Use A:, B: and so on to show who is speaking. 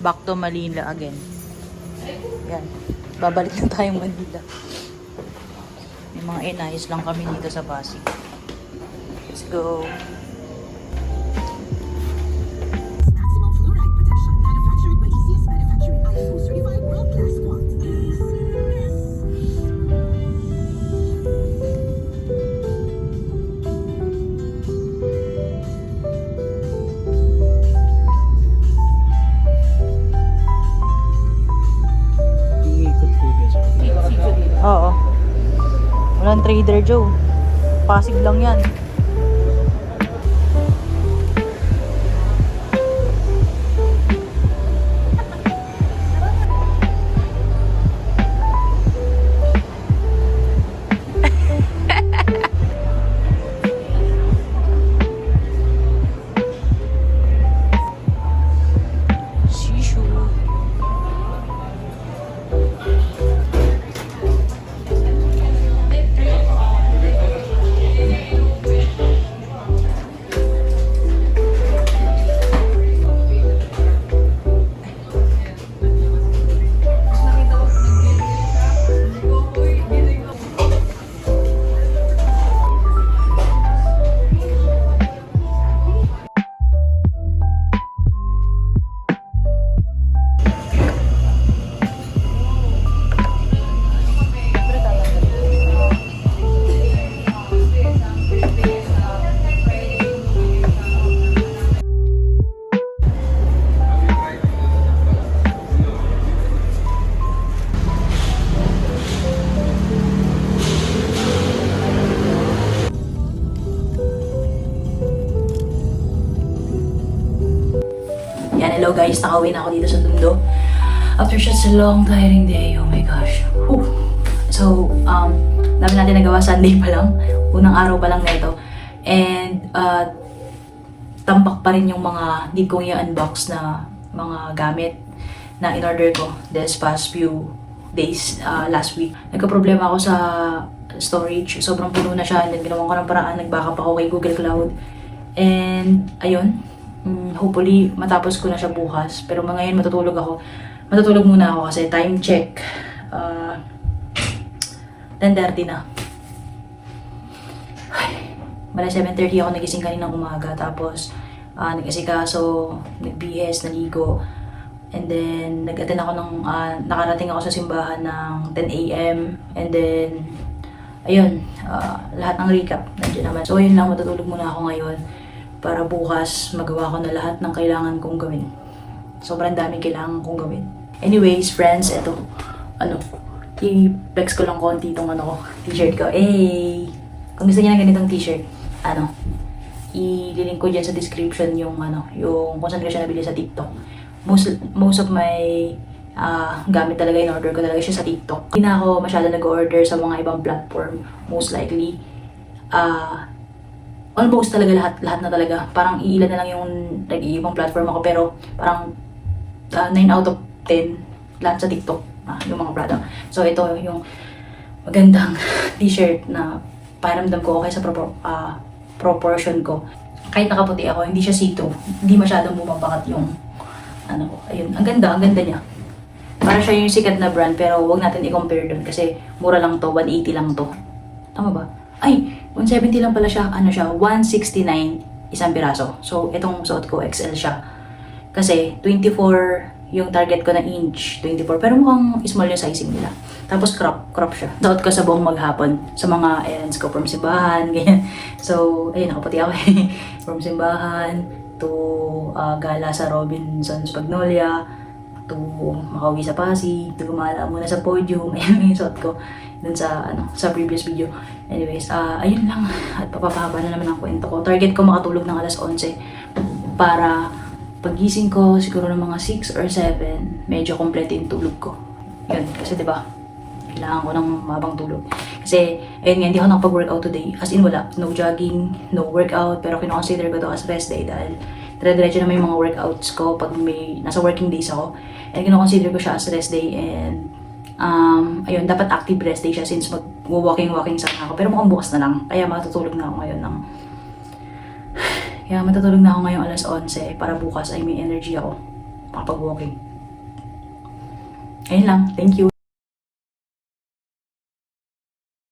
A: back to Manila again. Yan. Babalik na tayong Manila. May mga inayos lang kami dito sa Pasig. Let's go.
B: Maximum fluoride protection manufactured by ECS Manufacturing, ISO certified world-class quantities.
A: Oo. Walang Trader Joe. Pasig lang yan. Yan, hello guys, nakauwi na ako dito sa Tondo. After such a long, tiring day, oh my gosh. Whew. So, dami natin nagawa, Sunday pa lang. Unang araw pa lang na ito. And, tampak pa rin yung mga hindi kong i-unbox na mga gamit na in-order ko this past few days, last week. Nagka-problema ako sa storage. Sobrang puno na siya. And then, ginawa ko ng paraan. Nag-backup ako kay Google Cloud. And, ayun. Hopefully, matapos ko na siya bukas. Pero ngayon, matutulog ako. Matutulog muna ako kasi time check. 10:30 na. Bala 7:30 ako nagising kaninang umaga. Tapos, nag-asikaso, nagbihes, naligo. And then, nag-attend ako ng, nakarating ako sa simbahan ng 10 a.m. And then, ayun, lahat ng recap, nandiyan naman. So, ayun lang, matutulog muna ako ngayon. Para bukas, magawa ko na lahat ng kailangan kong gawin. Sobrang daming kailangan kong gawin. Anyways, friends, eto, i-flex ko lang konti itong t-shirt ko. Hey! Kung gusto niyo ng ganitong t-shirt, i-link ko dyan sa description yung, yung kung saan ko siya nabili sa TikTok. Most of my gamit talaga, in-order ko talaga siya sa TikTok. Hindi na ako masyado nag-order sa mga ibang platform, most likely. Almost talaga lahat na talaga. Parang iilan na lang yung nag-iibang platform ako, pero parang 9 out of 10 lahat sa TikTok, yung mga product. So ito yung magandang t-shirt na pakiramdam ko okay sa proportion ko. Kahit nakaputi ako, hindi siya see-through. Hindi masyadong bumabakat yung ayun. Ang ganda niya. Para siya yung sikat na brand, pero wag natin i-compare dun kasi mura lang to, 180 lang to. Tama ba? Ay, 170 lang pala siya. 169 isang piraso. So, itong suot ko, XL siya. Kasi, 24 yung target ko na inch. 24. Pero mukhang small yung sizing nila. Tapos, crop siya. Suot ko sa buong maghapon. Sa mga errands ko from simbahan, ganyan. So, ayun, nakaputi ako from simbahan to gala sa Robinson's Magnolia to makauwi sa Pasig, to gumala muna sa podium. Ayun yung suot ko dun sa previous video. Anyways, ayun lang. At papapahaba na naman ang kwento ko. Target ko makatulog ng alas 11 para pagising ko siguro ng mga 6 or 7, medyo kompleto yung tulog ko. Yun, kasi diba, kailangan ko ng mabang tulog. Kasi, ayun nga, hindi ako nakapag-workout today. As in, wala. No jogging, no workout. Pero kino-consider ko to as rest day dahil dire-diretso naman yung mga workouts ko pag may nasa working days ako. And kino-consider ko siya as rest day. And ayun, dapat active rest day siya since mag-walking sana ako. Pero mukhang bukas na lang. Kaya matutulog na ako ngayon alas 11 para bukas ay may energy ako makapag-walking. Ayun lang. Thank you.